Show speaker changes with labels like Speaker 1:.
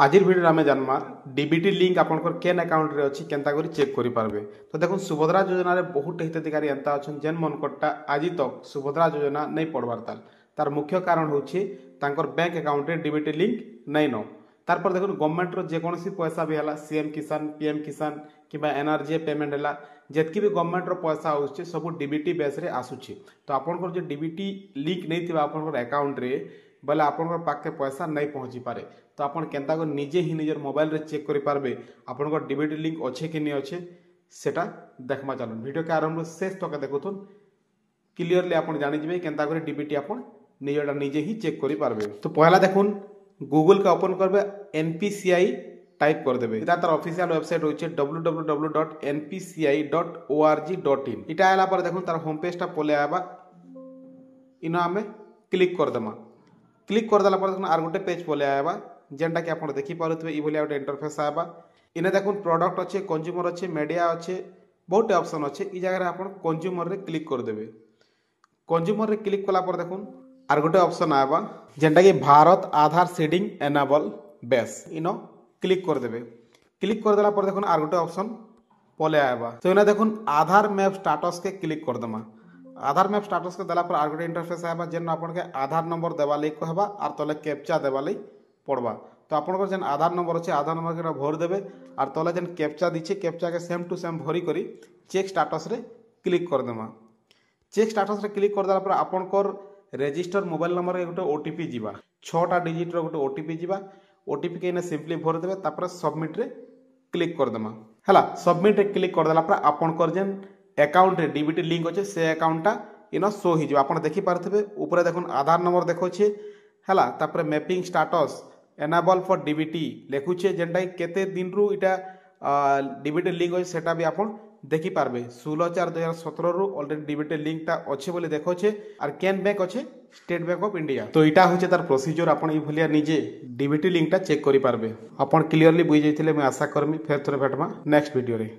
Speaker 1: आज भिडियो आम जानमा DBT link आपंकर केन अकाउंट रे अच्छी केनता करी चेक करि पारबे। तो देखो सुभद्रा योजना रे बहुत हिताधिकारी एंता अछन जेन मनकटा आज तक सुभद्रा योजना नहीं पड़बार तार मुख्य कारण होछि तांकर बैंक अकाउंट रे डीबीटी लिंक नहीं न। तारपर देखो गवर्नमेंट रो जेकोसी पैसा भी हला सीएम किसान पीएम किसान किबा एनआरजीए पेमेंट हला जेतकी भी गवर्नमेंट रो पैसा आउछि सब डीबीटी बेस रे आसुछि। तो आपनकर जे डीबीटी लिंक नहीं थिबा आपनकर अकाउंट रे बोले आपनकर पाखे पैसा नहीं पहुँची पारे। तो आपन केनता को निजे ही निजर मोबाइल रे चेक करि पारबे आपनकर डीबीटी लिंक अच्छे कि नहीं अच्छे सेटा देखमा चलन। वीडियो के आरंभ शेष तक देखुथुन क्लियरली आपन जानि जिवे केनता करी डीबीटी आपन निजटा निजे ही चेक करि पारबे। तो पहला देखुन गूगल का ओपन करबे एनपीसीआई टाइप कर देबे। इटा तार ऑफिशियल वेबसाइट होचे www.npci.org.in। इटा आला पर देखुन तार होम पेज ता पले आबा इनो हमें क्लिक कर देमा। क्लिक कर देला पर देखुन आर गोटे पेज पले आबा जेनटा कि आपन देखि पारुतबे ई भलिया गोटे इंटरफेस आबा। इने देखुन प्रोडक्ट अच्छे कंज्यूमर अच्छे मीडिया अच्छे बहुत ऑप्शन अच्छे। ई जगह रे आपन कंज्यूमर रे क्लिक कर देबे। कंज्यूमर रे क्लिक कला पर देखुन आर गोटे ऑप्शन आबा जेनटा कि भारत आधार सीडिंग एनेबल बेस इनो क्लिक कर देबे। क्लिक कर देला पर देखुन आर गोटे ऑप्शन पले आबा। तो इना देखुन आधार मैप स्टेटस के क्लिक कर देमा। आधार मैप स्टेटस के देला पर आर गोटे इंटरफेस आबा जेन आपन के आधार नंबर देबा लई कहबा आर तले कैप्चा देबा लई पड़बा। तो आपन जेन आधार नंबर अच्छे आधार नंबर के भर देबे आर तले जेन कैप्चा दीछे कैप्चा के सेम टू सेम भरी करी चेक स्टेटस रे क्लिक कर देमा। चेक स्टेटस रे क्लिक कर देला पर आपनकर रजिस्टर मोबाइल नंबर के गोटे ओटीपी जीवा 6टा डिजिट रो गोटे ओटीपी जीवा। ओटीपी के इने सिंपली भर देबे तापर सबमिट रे क्लिक कर देमा। हला सबमिट रे क्लिक कर देला पर आपनकर जेन अकाउंट रे डीबीटी लिंक अच्छे से अकाउंटटा इनो शो ही जो आपन देखि पारथबे ऊपर देखुन आधार नंबर देखोछे हला तापर mapping status enable for DBT लेखुछे जेनटा केते दिन रु इटा डीबीटी लिंक होय सेटा भी आपन देखि पारबे। 16/4/2017 रु ऑलरेडी डीबीटी लिंक ता अच्छे बोले देखोछे आर केन बैंक अच्छे स्टेट बैंक ऑफ इंडिया। तो इटा होचे तार प्रोसीजर आपन ई भलिया निजे डीबीटी लिंक ता चेक करि पारबे। आपन क्लियरली बुझि जैथिले मैं आशा करमी फेर थोरे भेटमा नेक्स्ट वीडियो रे।